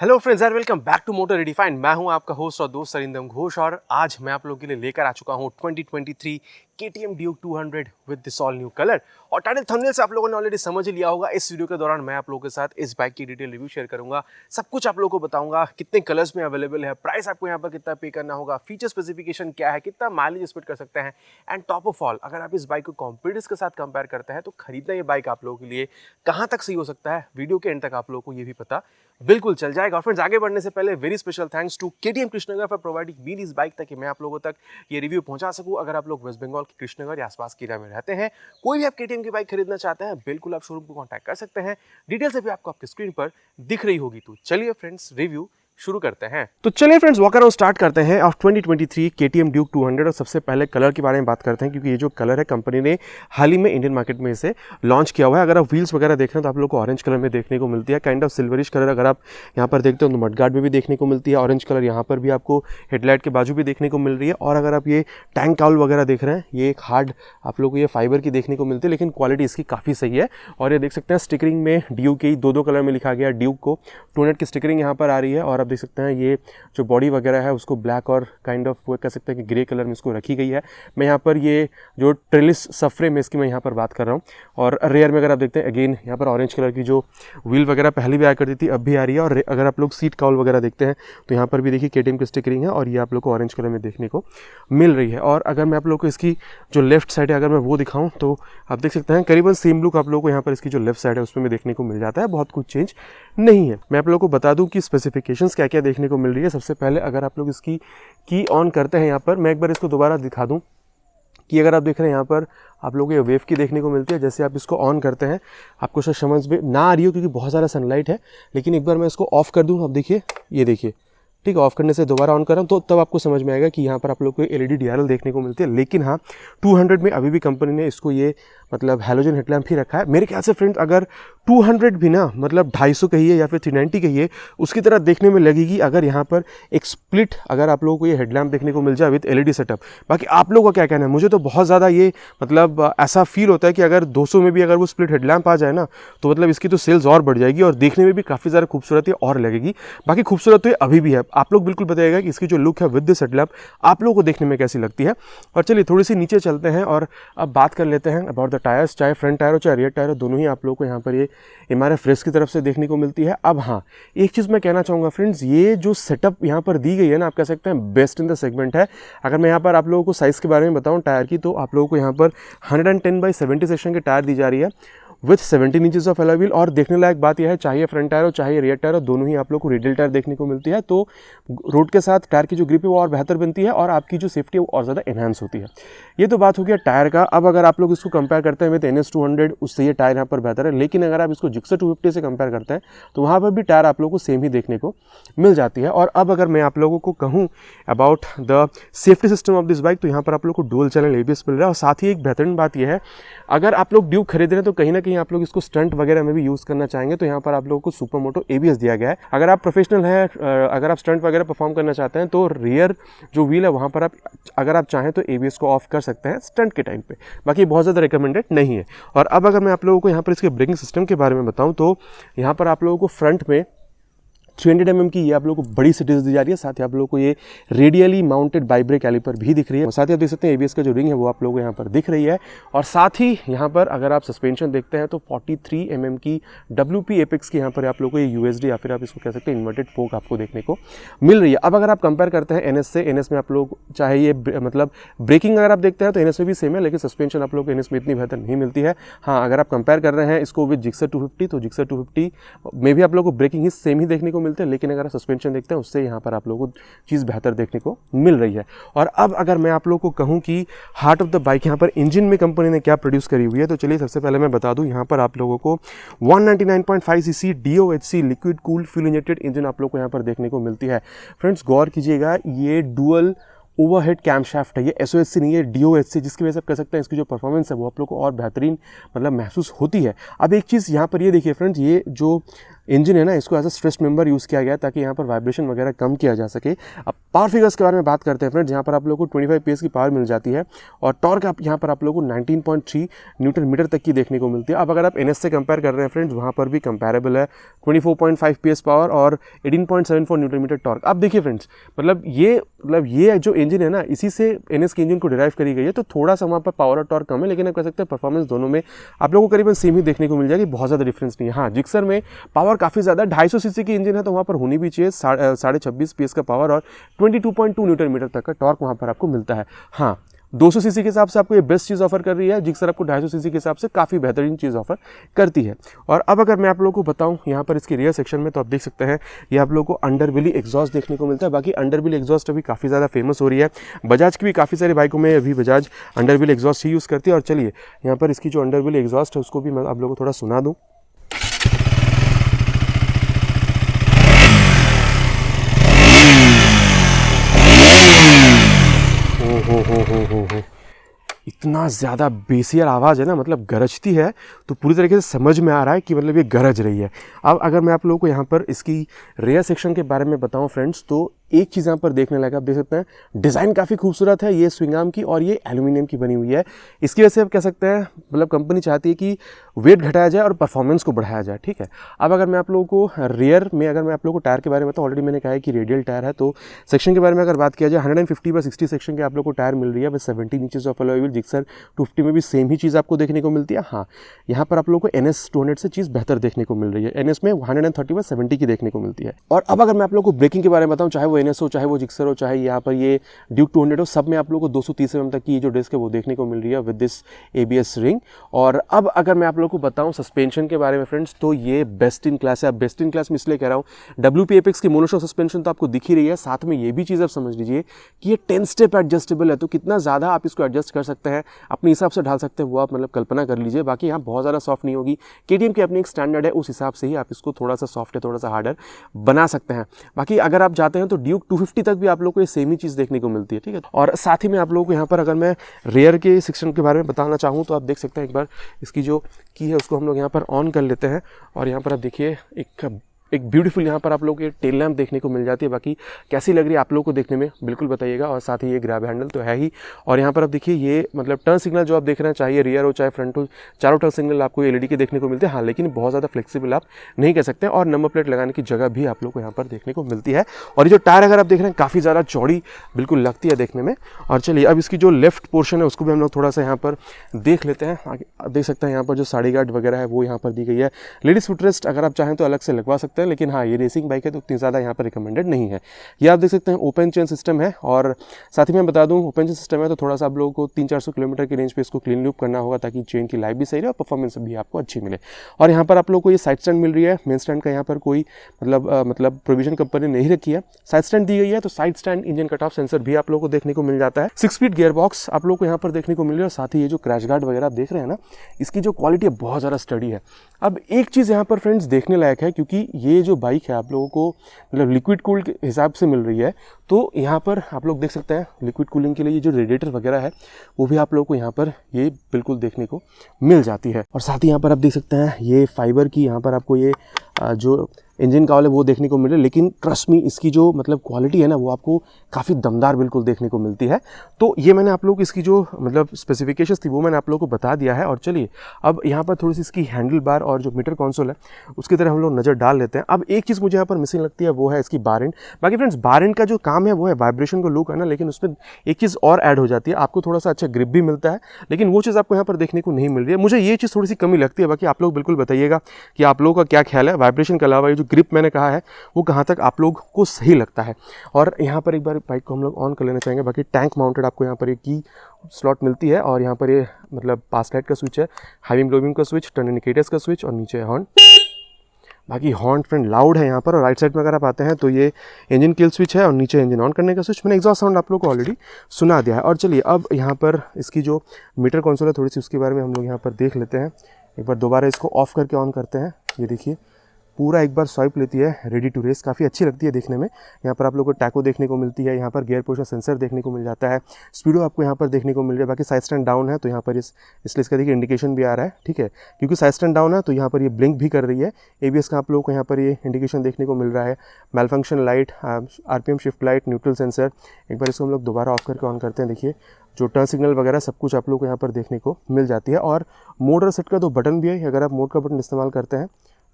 Hello friends and welcome back to motor redefined. मैं हूं आपका होस्ट और दोस्त सरिंदम घोष और आज मैं आप लोगों के लिए लेकर आ चुका हूं 2023 KTM Duke 200 with this all new colour. और टाइटल थंबनेल से आप लोगों ने ऑलरेडी समझ ही लिया होगा। इस वीडियो के दौरान मैं आप लोगों के साथ इस बाइक की डिटेल रिव्यू शेयर करूंगा, सब कुछ आप लोगों को बताऊंगा, कितने कलर्स में अवेलेबल है, प्राइस आपको यहाँ पर कितना पे करना होगा, फीचर स्पेसिफिकेशन क्या है, कितना माइलेज एक्सपेक्ट कर सकते हैं, एंड टॉप ऑफ ऑल अगर आप इस बाइक को कॉम्पिटिटर्स के साथ कंपेयर करते हैं तो खरीदना ये बाइक आप लोगों के लिए कहाँ तक सही हो सकता है, वीडियो के एंड तक आप लोगों को ये भी पता बिल्कुल चल जाएगा। फ्रेंड्स आगे बढ़ने से पहले very special thanks to KTM Krishnanagar for providing me this bike ताकि मैं आप लोगों तक ये रिव्यू पहुंचा सकूं। अगर आप लोग वेस्ट बंगाल के कृष्णनगर या आसपास के एरिया में रहते हैं, कोई भी आप KTM की बाइक खरीदना चाहते हैं, बिल्कुल आप शोरूम को कांटेक्ट कर सकते हैं। डिटेल्स अभी आपको आपकी स्क्रीन पर दिख रही होगी। तो चलिए फ्रेंड्स रिव्यू शुरू करते हैं। तो चलिए फ्रेंड्स वॉक अराउंड स्टार्ट करते हैं ऑफ 2023 KTM Duke 200 और सबसे पहले कलर के बारे में बात करते हैं क्योंकि ये जो कलर है कंपनी ने हाल ही में इंडियन मार्केट में इसे लॉन्च किया हुआ है। अगर आप व्हील्स वगैरह देख रहे हैं तो आप लोग को ऑरेंज कलर में देखने को मिलती है, काइंड ऑफ सिल्वरिश कलर। अगर आप यहाँ पर देखते हो तो मडगार्ड में भी देखने को मिलती है ऑरेंज कलर, यहाँ पर भी आपको हेडलाइट के बाजू भी देखने को मिल रही है। और अगर आप ये टैंक काउल वगैरह देख रहे हैं, ये एक हार्ड आप लोग को ये फाइबर की देखने को मिलती है, लेकिन क्वालिटी इसकी काफ़ी सही है। और ये देख सकते हैं स्टिकरिंग में ड्यूक की दो कलर में लिखा गया, ड्यूक को 200 की स्टिकरिंग यहाँ पर आ रही है। और आप देख सकते हैं ये जो बॉडी वगैरह है उसको ब्लैक और काइंड ऑफ वो कह सकते हैं कि ग्रे कलर में इसको रखी गई है। मैं यहाँ पर ये जो ट्रेलिस सफ्रेम है इसकी मैं यहाँ पर बात कर रहा हूँ। और रेयर में अगर आप देखते हैं अगेन यहाँ पर ऑरेंज कलर की जो व्हील वगैरह पहले भी आया करती थी अब भी आ रही है। और अगर आप लोग सीट काउल वगैरह देखते हैं तो यहाँ पर भी देखिए KTM की स्टिकरिंग है और ये आप लोग को ऑरेंज कलर में देखने को मिल रही है। और अगर मैं आप लोग को इसकी जो लेफ्ट साइड है अगर मैं वो दिखाऊँ तो आप देख सकते हैं करीबन सेम लुक आप लोग को यहाँ पर इसकी जो लेफ्ट साइड है उसमें भी देखने को मिल जाता है, बहुत कुछ चेंज नहीं है। मैं आप लोग को बता दूं कि स्पेसिफिकेशंस क्या क्या देखने को मिल रही है। सबसे पहले अगर आप लोग इसकी की ऑन करते हैं यहाँ पर, मैं एक बार इसको दोबारा दिखा दूं कि अगर आप देख रहे हैं यहाँ पर आप लोगों को ये वेव की देखने को मिलती है। जैसे आप इसको ऑन करते हैं आपको शायद समझ में ना आ रही हो क्योंकि बहुत सारा सनलाइट है, लेकिन एक बार मैं इसको ऑफ कर दूँ, आप देखिए ये देखिए ठीक है, ऑफ करने से दोबारा ऑन कर रहा हूँ तो तब आपको समझ में आएगा कि यहाँ पर आप लोग को LED DRL देखने को मिलती है। लेकिन हाँ 200 में अभी भी कंपनी ने इसको ये मतलब हैलोजन हेडलैम्प ही रखा है। मेरे ख्याल से फ्रेंड्स अगर 200 भी ना मतलब 250 कहिए या फिर 390 कहिए उसकी तरह देखने में लगेगी अगर यहाँ पर एक स्प्लिट अगर आप लोगों को ये हेडलैम्प देखने को मिल जाए विद LED सेटअप। बाकी आप लोगों का क्या कहना है? मुझे तो बहुत ज़्यादा ये मतलब ऐसा फील होता है कि अगर 200 में भी अगर वो स्प्लिट हेडलैम्प आ जाए ना तो मतलब इसकी तो सेल्स और बढ़ जाएगी और देखने में भी काफ़ी ज़्यादा खूबसूरत और लगेगी। बाकी खूबसूरत तो ये अभी भी है, आप लोग बिल्कुल बताइएगा कि इसकी जो लुक है विद दिस हेडलैम्प आप लोगों को देखने में कैसी लगती है। और चलिए थोड़ी सी नीचे चलते हैं और अब बात कर लेते हैं अबाउट द टायर्स। चाहे फ्रंट टायर हो चाहे रियर टायर हो, दोनों ही आप लोगों को यहाँ पर ये MRF रेस की तरफ से देखने को मिलती है। अब हाँ एक चीज़ मैं कहना चाहूँगा फ्रेंड्स, ये जो सेटअप यहाँ पर दी गई है ना आप कह सकते हैं बेस्ट इन द सेगमेंट है। अगर मैं यहाँ पर आप लोगों को साइज़ के बारे में बताऊँ टायर की तो आप लोगों को यहाँ पर 110/70 सेक्शन के टायर दी जा रही है with 17 inches of alloy wheel. और देखने लायक बात यह है चाहे फ्रंट टायर हो चाहे रियर टायर हो, दोनों ही आप लोग को रेडियल टायर देखने को मिलती है। तो रोड के साथ टायर की जो ग्रिप है वो और बेहतर बनती है और आपकी जो सेफ्टी है वो और ज़्यादा एनहांस होती है। ये तो बात हो गया टायर का। अब अगर आप लोग इसको कंपेयर करते हैं विद NS 200 उससे ये टायर यहाँ पर बेहतर है। लेकिन अगर आप इसको जिक्सर 250 से कंपेयर करते हैं तो वहाँ पर भी टायर आप लोगों को सेम ही देखने को मिल जाती है। और अब अगर मैं आप लोगों को कहूँ about the safety system of this bike तो यहाँ पर आप लोग को डुअल चैनल ABS मिल रहा है। और साथ ही एक बेहतरीन बात यह है अगर आप लोग ड्यूक खरीद रहे हैं तो कहीं ना कहीं आप लोग इसको स्टंट वगैरह में भी यूज़ करना चाहेंगे तो यहाँ पर आप लोगों को सुपर मोटो ABS दिया गया है। अगर आप प्रोफेशनल हैं, अगर आप स्टंट वगैरह परफॉर्म करना चाहते हैं तो रियर जो व्हील है वहाँ पर आप अगर आप चाहें तो ABS को ऑफ कर सकते हैं स्टंट के टाइम पे। बाकी बहुत ज़्यादा रिकमेंडेड नहीं है। और अब अगर मैं आप लोगों को यहाँ पर इसके ब्रेकिंग सिस्टम के बारे में बताऊँ तो यहाँ पर आप लोगों को फ्रंट में 300 mm की ये आप लोगों को बड़ी सी डिस्क दी जा रही है। साथ ही आप लोगों को ये रेडियली माउंटेड बाइब्रेक कैलिपर भी दिख रही है। साथ ही आप देख सकते हैं ABS का जो रिंग है वो आप लोगों को यहाँ पर दिख रही है। और साथ ही यहाँ पर अगर आप सस्पेंशन देखते हैं तो 43 mm की WP एपेक्स की यहाँ पर आप लोगों को ये USD या फिर आप इसको कह सकते हैं इन्वर्टेड फोक आपको देखने को मिल रही है। अब अगर आप कंपेयर करते हैं NS से, NS में आप लोग चाहे ये मतलब ब्रेकिंग अगर आप देखते हैं तो NS में भी सेम है, लेकिन सस्पेंशन आप लोग को NS में इतनी बेहतर नहीं मिलती है। हाँ अगर आप कंपेयर कर रहे हैं इसको विद जिक्सर 250 तो जिक्सर 250 में भी आप लोग को ब्रेकिंग ही सेम ही देखने को मिलते हैं, लेकिन अगर सस्पेंशन देखते हैं उससे यहाँ पर आप लोगों को चीज़ बेहतर देखने को मिल रही है। और अब अगर मैं आप लोगों को कहूँ कि हार्ट ऑफ द बाइक यहाँ पर इंजन में कंपनी ने क्या प्रोड्यूस करी हुई है तो चलिए सबसे पहले मैं बता दूँ यहाँ पर आप लोगों को 199.5 cc DOHC liquid cooled fuel injected engine आप लोग को यहाँ पर देखने को मिलती है। फ्रेंड्स गौर कीजिएगा ये डुअल ओवरहेड कैमशाफ्ट है, ये SOHC नहीं है DOHC, जिसकी वजह से आप कह सकते हैं इसकी जो परफॉर्मेंस है वो आप लोग को और बेहतरीन मतलब महसूस होती है। अब एक चीज़ यहाँ पर ये देखिए फ्रेंड्स, ये जो इंजन है ना, इसको as a stress member use किया गया है ताकि यहाँ पर वाइब्रेशन वगैरह कम किया जा सके। अब पावर फिगर्स के बारे में बात करते हैं फ्रेंड्स, यहाँ पर आप लोगों को 25 PS की पावर मिल जाती है और टॉर्क आप यहाँ पर आप लोगों को 19.3 न्यूटन मीटर तक की देखने को मिलती है। अब अगर आप NS से कंपेयर कर रहे हैं फ्रेंड्स, वहाँ पर भी कंपेरेबल है, 24.5 PS पावर और 18.74 न्यूटन मीटर टॉर्क। अब देखिए फ्रेंड्स, मतलब ये जो इंजन है ना, इसी से NS के इंजन को डिराइव करी गई है, तो थोड़ा सा वहाँ पर पावर और टॉर्क कम है, लेकिन आप कह सकते हैं परफॉर्मेंस दोनों में आप लोगों को करीबन सेम ही देखने को मिल जाएगी, बहुत ज़्यादा डिफरेंस नहीं है। हाँ, जिक्सर में पावर काफ़ी ज़्यादा 250 सीसी की इंजन है, तो वहाँ पर होनी भी चाहिए 26.5 PS का पावर और 22.2 न्यूटन मीटर तक का टॉर्क वहाँ पर आपको मिलता है। हाँ, 200 सीसी के हिसाब से आपको ये बेस्ट चीज़ ऑफर कर रही है, जिक्सर आपको 250 सीसी के हिसाब से काफ़ी बेहतरीन चीज़ ऑफर करती है। और अब अगर मैं आप लोगों को बताऊं यहाँ पर इसके रियर सेक्शन में, तो आप देख सकते हैं ये आप लोगों को अंडरबेली एग्जॉस्ट देखने को मिलता है। बाकी अंडरबेली एग्जॉस्ट अभी काफ़ी ज़्यादा फेमस हो रही है, बजाज की भी काफ़ी सारी बाइकों में अभी बजाज अंडरबेली एग्जॉस्ट ही यूज़ करती है। और चलिए यहाँ पर इसकी जो अंडरबेली एग्जॉस्ट है उसको भी मैं आप लोगों को थोड़ा सुना दूँ। हो इतना ज़्यादा बेसियर आवाज़ है ना, मतलब गरजती है, तो पूरी तरीके से समझ में आ रहा है कि मतलब ये गरज रही है। अब अगर मैं आप लोगों को यहाँ पर इसकी रेयर सेक्शन के बारे में बताऊँ फ्रेंड्स, तो एक चीज़ यहाँ पर देखने लगा, आप देख सकते हैं डिज़ाइन काफ़ी खूबसूरत है, ये स्विंग आर्म की और ये एल्यूमिनियम की बनी हुई है। इसकी वजह से आप कह सकते हैं मतलब कंपनी चाहती है कि वेट घटाया जाए और परफॉर्मेंस को बढ़ाया जाए, ठीक है। अब अगर मैं आप लोगों को रेयर में अगर मैं आप लोगों को टायर के बारे में बताऊँ, ऑलरेडी मैंने कहा है कि रेडियल टायर है, तो सेक्शन के बारे में अगर बात किया जाए 150/60 सेक्शन के आप लोगों को टायर मिल रही है बस 17 inches of alloy wheel. Gixxer 250 में भी सेम ही चीज़ आपको देखने को मिलती है। हाँ, यहाँ पर आप लोगों को NS 200 से चीज़ बेहतर देखने को मिल रही है, NS में 130/70 की देखने को मिलती है। और अब अगर मैं आप लोगों को ब्रेकिंग के बारे में बताऊँ, चाहे वो NS हो, चाहे वो जिक्सर हो, चाहे यहाँ पर ये ड्यूक 200 हो, सब में आप लोगों को 230 mm तक की जो डिस्क है वो देखने को मिल रही है विद दिस ABS रिंग। और अब अगर मैं आप लोगों को बताऊँ सस्पेंशन के बारे में फ्रेंड्स, तो ये बेस्ट इन क्लास है। अब बेस्ट इन क्लास में इसलिए कह रहा हूँ, WP एपेक्स की मोनोशॉक सस्पेंशन तो आपको दिख ही रही है, साथ में ये भी चीज़ आप समझ लीजिए कि ये 10 स्टेप एडजस्टेबल है, तो कितना ज़्यादा आप इसको एडजस्ट कर सकते हैं, अपने हिसाब से ढाल सकते हैं, वो आप मतलब कल्पना कर लीजिए। बाकी यहाँ बहुत ज़्यादा सॉफ्ट नहीं होगी, KTM की अपनी एक स्टैंडर्ड है, उस हिसाब से ही आप इसको थोड़ा सा सॉफ्ट है, थोड़ा सा हार्डर बना सकते हैं। बाकी अगर आप जाते हैं तो ड्यूक 250 तक भी आप लोग को ये सेम ही चीज़ देखने को मिलती है, ठीक है। और साथ ही में आप लोगों को यहाँ पर अगर मैं रेयर के सेक्शन के बारे में बताना चाहूँ, तो आप देख सकते हैं एक बार इसकी जो की है उसको हम लोग यहाँ पर ऑन कर लेते हैं और यहाँ पर आप देखिए एक ब्यूटीफुल यहाँ पर आप लोगों को टेल लैम्प देखने को मिल जाती है। बाकी कैसी लग रही है आप लोगों को देखने में बिल्कुल बताइएगा। और साथ ही ये ग्रैब हैंडल तो है ही, और यहाँ पर आप देखिए ये मतलब टर्न सिग्नल जो आप देख रहे हैं, चाहे रियर हो चाहे फ्रंट हो, चारों टर्न सिग्नल आपको LED के देखने को मिलते हैं। हाँ, लेकिन बहुत ज़्यादा फ्लेक्सिबल आप नहीं कह सकते, और नंबर प्लेट लगाने की जगह भी आप लोग को यहाँ पर देखने को मिलती है। और ये जो टायर अगर आप देख रहे हैं काफ़ी ज़्यादा चौड़ी बिल्कुल लगती है देखने में। और चलिए अब इसकी जो लेफ्ट पोर्शन है उसको भी हम लोग थोड़ा सा यहाँ पर देख लेते हैं। आगे देख सकते हैं यहाँ पर जो साड़ी गार्ड वगैरह है वो यहाँ पर दी गई है। लेडीज़ फुटरेस्ट अगर आप चाहें तो अलग से लगवा सकते हैं, लेकिन हाँ, ये रेसिंग बाइक है तो उतनी ज़्यादा यहाँ पर रिकमेंडेड नहीं है। ये आप देख सकते हैं ओपन चेन सिस्टम है, और साथ ही मैं बता दूं ओपन चेन सिस्टम है तो थोड़ा सा आप लोगों को 300-400 किलोमीटर की रेंज पे इसको क्लीन लूप करना होगा ताकि चेन की लाइफ भी सही रहे और परफॉर्मेंस भी आपको अच्छी मिले। और यहाँ पर आप लोगों को ये साइड स्टैंड मिल रही है। मेन स्टैंड का यहाँ पर कोई मतलब प्रोविजन कंपनी ने नहीं रखी है, साइड स्टैंड दी गई है, तो side stand engine cut off sensor भी आप लोगों को देखने को मिल जाता है। 6 स्पीड गियर बॉक्स आप लोगों को यहाँ पर देखने को मिल रही है, और साथ ही ये जो क्रैश गार्ड वगैरह आप देख रहे हैं ना, इसकी जो क्वालिटी है बहुत ज़्यादा स्टडी है। अब एक चीज़ यहाँ पर फ्रेंड्स देखने लायक है, क्योंकि ये जो बाइक है आप लोगों को मतलब लिक्विड कूल्ड के हिसाब से मिल रही है, तो यहाँ पर आप लोग देख सकते हैं लिक्विड कूलिंग के लिए ये जो रेडिएटर वगैरह है वो भी आप लोगों को यहाँ पर ये बिल्कुल देखने को मिल जाती है। और साथ ही यहाँ पर आप देख सकते हैं ये फाइबर की यहाँ पर आपको ये जो इंजन कॉल है वो देखने को मिले, लेकिन ट्रस्ट मी इसकी जो मतलब क्वालिटी है ना वो आपको काफ़ी दमदार बिल्कुल देखने को मिलती है। तो ये मैंने आप लोगों को इसकी जो मतलब स्पेसिफिकेशंस थी वो मैंने आप लोगों को बता दिया है। और चलिए अब यहाँ पर थोड़ी सी इसकी हैंडल बार और जो मीटर कंसोल है उसकी तरह हम लोग नज़र डाल लेते हैं। अब एक चीज़ मुझे यहाँ पर मिसिंग लगती है वो है इसकी बार एंड। बाकी फ्रेंड्स बार एंड का जो काम है वो है वाइब्रेशन को लो करना, लेकिन उसमें एक चीज़ और ऐड हो जाती है, आपको थोड़ा सा अच्छा ग्रिप भी मिलता है, लेकिन वो चीज़ आपको यहाँ पर देखने को नहीं मिल रही है। मुझे ये चीज़ थोड़ी सी कमी लगती है। बाकी आप लोग बिल्कुल बताइएगा कि आप लोगों का क्या ख्याल है, वाइब्रेशन के अलावा ये जो ग्रिप मैंने कहा है वो कहाँ तक आप लोग को सही लगता है। और यहाँ पर एक बार बाइक को हम लोग ऑन कर लेना चाहेंगे। बाकी टैंक माउंटेड आपको यहाँ पर एक की स्लॉट मिलती है, और यहाँ पर ये मतलब पास लाइट का स्विच है, हाई बीम लो बीम का स्विच, टर्न इंडिकेटर्स का स्विच, और नीचे हॉर्न। बाकी हॉर्न फ्रेंड लाउड है यहाँ पर। और राइट साइड में अगर आप आते हैं तो ये इंजन किल स्विच है, और नीचे इंजन ऑन करने का स्विच। मैंने एग्जॉस्ट साउंड आप लोग को ऑलरेडी सुना दिया है। और चलिए अब यहाँ पर इसकी जो मीटर कंसोल है थोड़ी सी उसके बारे में हम लोग यहाँ पर देख लेते हैं। एक बार दोबारा इसको ऑफ करके ऑन करते हैं। ये देखिए पूरा एक बार स्वाइप लेती है, रेडी टू रेस, काफ़ी अच्छी लगती है देखने में। यहाँ पर आप लोगों को टैको देखने को मिलती है, यहाँ पर गियर पोजिशन सेंसर देखने को मिल जाता है, स्पीडो आपको यहाँ पर देखने को मिल रहा है। बाकी साइड स्टैंड डाउन है तो यहाँ पर इसलिए इसका देखिए इंडिकेशन भी आ रहा है, ठीक है, क्योंकि साइड स्टैंड डाउन है तो यहाँ पर ये ब्लिंक भी कर रही है। ABS का आप लोगों को यहाँ पर ये इंडिकेशन देखने को मिल रहा है। Malfunction light, RPM shift light, neutral sensor. एक बार इसको हम लोग दोबारा ऑफ करके ऑन करते हैं, देखिए जो टर्न सिग्नल वगैरह सब कुछ आप लोग को यहाँ पर देखने को मिल जाती है। और मोड और सेट का तो बटन भी है, अगर आप मोड का बटन इस्तेमाल करते हैं,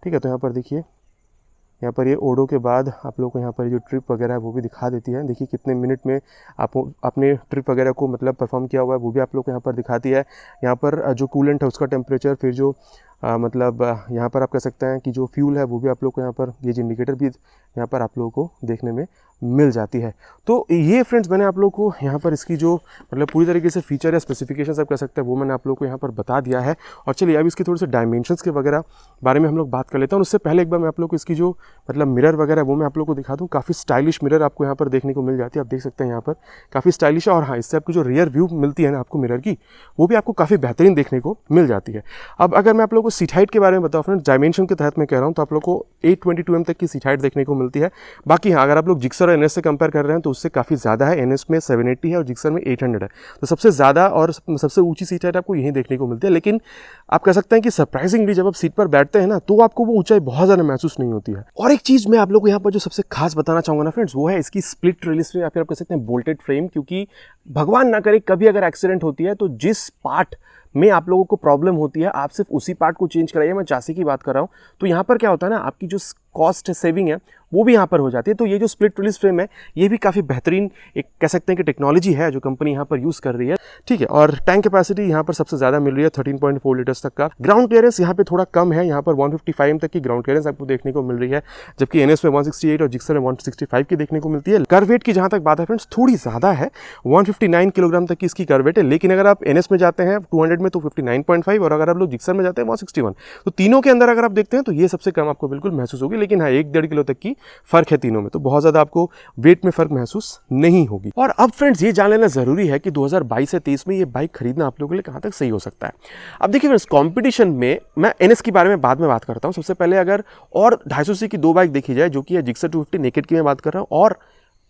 ठीक है, तो यहाँ पर देखिए, यहाँ पर ये ओडो के बाद आप लोग को यहाँ पर जो ट्रिप वगैरह है वो भी दिखा देती है। देखिए कितने मिनट में आप अपने ट्रिप वगैरह को मतलब परफॉर्म किया हुआ है वो भी आप लोग को यहाँ पर दिखाती है। यहाँ पर जो कूलेंट है उसका टेम्परेचर, फिर जो मतलब यहाँ पर आप कह सकते हैं कि जो फ्यूल है वो भी आप लोग को यहाँ पर, गेज इंडिकेटर भी यहाँ पर आप लोगों को देखने में मिल जाती है। तो ये फ्रेंड्स मैंने आप लोग को यहाँ पर इसकी जो मतलब पूरी तरीके से फीचर या स्पेसिफिकेशन आप कह सकते हैं वो मैंने आप लोग को यहाँ पर बता दिया है। और चलिए अब इसके थोड़े से डायमेंशंस के वगैरह बारे में हम लोग बात कर लेते हैं। उससे पहले एक बार मैं आप लोग को इसकी जो मतलब मिरर वगैरह वो मैं आप लोग को दिखा दूँ। काफ़ी स्टाइलिश मिरर आपको यहाँ पर देखने को मिल जाती है, आप देख सकते हैं यहाँ पर काफ़ी स्टाइलिश है। और हाँ, इससे आपकी जो रियर व्यू मिलती है ना आपको मिरर की, वो भी आपको काफ़ी बेहतरीन देखने को मिल जाती है। अब अगर मैं आप लोग को सीट हाइट के बारे में बताऊँ फ्रेंड्स, डायमेंशन के तहत मैं कह रहा हूँ, तो आप लोग को 822 तक की सीट हाइट देखने को मिलती है। बाकी हाँ, अगर आप लोग जिक्सर और NS से कंपेयर कर रहे हैं तो उससे काफ़ी ज़्यादा है। NS में 780 है और जिक्सर में 800 है, तो सबसे ज़्यादा और सबसे ऊंची सीट हाइट आपको यहीं देखने को मिलती है। लेकिन आप कह सकते हैं कि सरप्राइजिंगली जब आप सीट पर बैठते हैं ना तो आपको वो ऊंचाई बहुत ज़्यादा महसूस नहीं होती है। और एक चीज़ मैं आप लोग को यहाँ पर जो सबसे खास बताना चाहूँगा ना फ्रेंड्स, वो है इसकी स्प्लिट रिलीज या फिर आप कह सकते हैं बोल्टेड फ्रेम। क्योंकि भगवान ना करे कभी अगर एक्सीडेंट होती है तो जिस पार्ट में आप लोगों को प्रॉब्लम होती है आप सिर्फ उसी पार्ट को चेंज कराइए। मैं चासी की बात कर रहा हूँ, तो यहाँ पर क्या होता है ना, आपकी जो कॉस्ट सेविंग है वो भी यहाँ पर हो जाती है। तो ये जो स्प्लिट रिलीज फ्रेम है ये भी काफ़ी बेहतरीन एक कह सकते हैं कि टेक्नोलॉजी है जो कंपनी यहाँ पर यूज़ कर रही है, ठीक है। और टैंक कैपेसिटी यहाँ पर सबसे ज़्यादा मिल रही है 13.4 लीटर्स तक का। ग्राउंड क्लियरेंस यहाँ पे थोड़ा कम है, यहाँ पर 155 तक की ग्राउंड क्लियरेंस आपको देखने को मिल रही है, जबकि NS में 168 और जिक्सर में 165 की देखने को मिलती है। कर वेट की जहाँ तक बात है फ्रेंड्स, थोड़ी ज़्यादा है, 159 किलोग्राम तक की इसकी कर वेट है। लेकिन अगर आप NS में जाते हैं 200 में तो 59.5, और अगर आप लोग जिक्सर में जाते हैं 161, तो तीनों के अंदर अगर आप देखते हैं तो ये सबसे कम आपको बिल्कुल महसूस होगी। लेकिन हाँ, 1-1.5 किलो तक की फर्क है तीनों में, तो बहुत ज़्यादा आपको वेट में फर्क महसूस नहीं होगी। और अब फ्रेंड्स ये जान लेना जरूरी है कि 2022 से 23 में ये बाइक खरीदना आप लोगों के लिए कहाँ तक सही हो सकता है। अब देखिए फ्रेंड्स, कंपटीशन में मैं NS के बारे में बाद में बात करता हूँ। सबसे पहले अगर और 250cc की दो बाइक देखी जाए, जो कि है जिक्सर 250 नेकेड की मैं बात कर रहा हूँ, और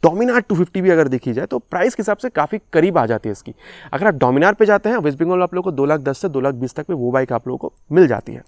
डोमिनार 250 भी अगर देखी जाए, तो प्राइस के हिसाब से काफ़ी करीब आ जाती है इसकी। अगर आप डोमिनार पे जाते हैं वेस्ट बंगाल में आप लोगों को 2,10,000 से 2,20,000 तक में वो बाइक आप लोगों को मिल जाती है।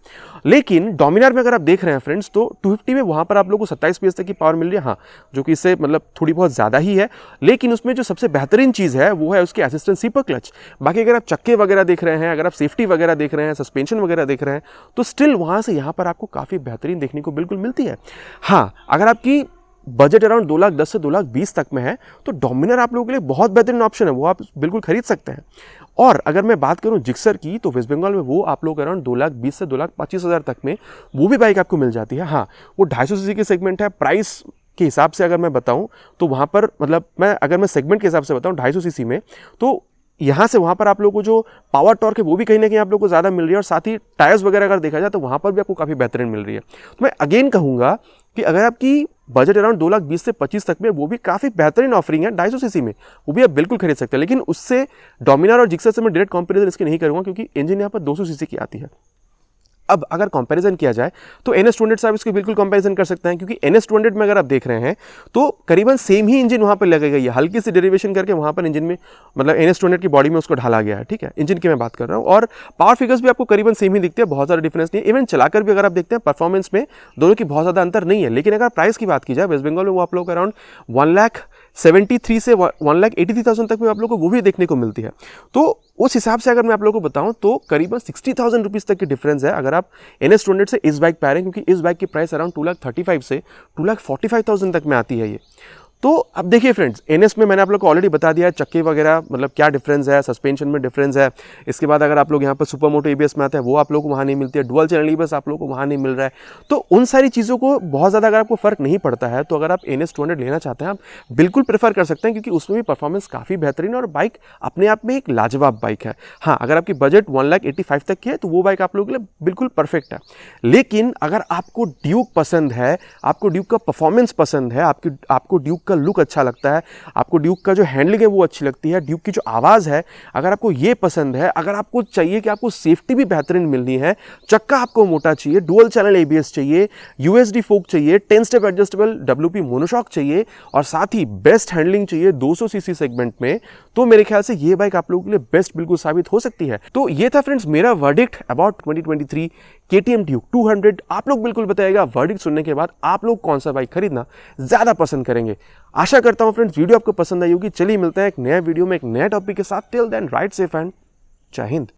लेकिन डोमिनार में अगर आप देख रहे हैं फ्रेंड्स, तो 250 में वहाँ पर आप लोगों को 27 PS तक की पावर मिल रही है, हाँ, जो कि इससे मतलब थोड़ी बहुत ज़्यादा ही है। लेकिन उसमें जो सबसे बेहतरीन चीज़ है वो है उसकी असिस्टेंट सीपर क्लच। बाकी अगर आप चक्के वगैरह देख रहे हैं, अगर आप सेफ्टी वगैरह देख रहे हैं, सस्पेंशन वगैरह देख रहे हैं, तो स्टिल वहाँ से यहाँ पर आपको काफ़ी बेहतरीन देखने को बिल्कुल मिलती है। हाँ, अगर आपकी बजट अराउंड 2,10,000 से 2,20,000 तक में है तो डोमिनार आप लोगों के लिए बहुत बेहतरीन ऑप्शन है, वो आप बिल्कुल खरीद सकते हैं। और अगर मैं बात करूं जिक्सर की, तो वेस्ट बंगाल में वो आप लोग अराउंड 2,20,000 से 2,25,000 तक में वो भी बाइक आपको मिल जाती है। हाँ, वो 250cc के सेगमेंट है। प्राइस के हिसाब से अगर मैं बताऊं तो वहाँ पर मतलब अगर मैं सेगमेंट के हिसाब से बताऊं 250cc में, तो यहाँ से वहाँ पर आप लोगों को जो पावर टॉर्क है वो भी कहीं ना कहीं आप लोगों को ज़्यादा मिल रही है। और साथ ही टायर्स वगैरह अगर देखा जाए तो वहाँ पर भी आपको काफ़ी बेहतरीन मिल रही है। तो मैं अगेन कहूँगा कि अगर आपकी बजट अराउंड 2,20,000 से 25 तक में, वो भी काफ़ी बेहतरीन ऑफरिंग है 250cc में, वो भी आप बिल्कुल खरीद सकते हैं। लेकिन उससे डोमिनार और जिक्सर से मैं डायरेक्ट कंपैरिजन इसकी नहीं करूँगा, क्योंकि इंजन यहाँ पर 200cc की आती है। अब अगर कंपैरिजन किया जाए तो NS200 से आप इसको बिल्कुल कंपैरिजन कर सकते हैं, क्योंकि NS200 में अगर आप देख रहे हैं तो करीबन सेम ही इंजन वहाँ पर लगा गई है, हल्की सी डेरिवेशन करके वहाँ पर इंजन में मतलब NS200 की बॉडी में उसको ढाला गया है, ठीक है, इंजन की मैं बात कर रहा हूँ। और पावर फिगर्स भी आपको करीबन सेम ही दिखते हैं, बहुत ज़्यादा डिफरेंस नहीं है। इवन चलाकर भी अगर आप देखते हैं परफॉर्मेंस में दोनों की बहुत ज़्यादा अंतर नहीं है। लेकिन अगर प्राइस की बात की जाए, वेस्ट बंगाल में वो आप लोग अराउंड 1,73,000 से 1,83,000 तक में आप लोग को वो भी देखने को मिलती है। तो उस हिसाब से अगर मैं आप लोगों को बताऊं तो करीबन 60,000 रुपीज़ तक की डिफरेंस है अगर आप NS200 से इस बाइक पे आ रहे हैं, क्योंकि इस बाइक की प्राइस अराउंड 2,35,000 से 2,45,000 तक में आती है ये। तो अब देखिए फ्रेंड्स, NS में मैंने आप लोग को ऑलरेडी बता दिया है चक्के वगैरह मतलब क्या डिफरेंस है, सस्पेंशन में डिफरेंस है। इसके बाद अगर आप लोग यहाँ पर सुपर मोटो ABS में आते हैं वो आप लोग को वहाँ नहीं मिलती है, डुअल चैनल ABS आप लोग को वहाँ नहीं मिल रहा है। तो उन सारी चीज़ों को बहुत ज़्यादा अगर आपको फर्क नहीं पड़ता है तो अगर आप NS200 लेना चाहते हैं आप बिल्कुल प्रेफर कर सकते हैं, क्योंकि उसमें भी परफॉर्मेंस काफ़ी बेहतरीन है और बाइक अपने आप में एक लाजवाब बाइक है। हाँ, अगर आपकी बजट 1,85,000 तक की है तो वो बाइक आप लोगों के लिए बिल्कुल परफेक्ट है। लेकिन अगर आपको ड्यूक पसंद है, आपको ड्यूक का परफॉर्मेंस पसंद है, आपको ड्यूक का लुक अच्छा लगता है, आपको ड्यूक का जो हैंडलिंग है वो अच्छी लगती है, ड्यूक की जो आवाज़ है अगर आपको ये पसंद है, अगर आपको चाहिए कि आपको सेफ्टी भी बेहतरीन मिलनी है, चक्का आपको मोटा चाहिए, डुअल चैनल ABS चाहिए, USD फोक चाहिए, 10 स्टेप एडजस्टेबल WP मोनोशॉक चाहिए और साथ ही बेस्ट हैंडलिंग चाहिए 200 सीसी सेगमेंट में, तो मेरे ख्याल से ये बाइक आप लोगों के लिए बेस्ट बिल्कुल साबित हो सकती है। तो ये था फ्रेंड्स मेरा वर्डिक्ट अबाउट 2023 KTM ड्यूक 200। आप लोग बिल्कुल बताइएगा वर्डिक्ट सुनने के बाद आप लोग कौन सा बाइक खरीदना ज़्यादा पसंद करेंगे। आशा करता हूँ फ्रेंड्स वीडियो आपको पसंद आई होगी। चलिए मिलते हैं एक नया वीडियो में एक नया टॉपिक के साथ। Till then ride safe and जय हिंद।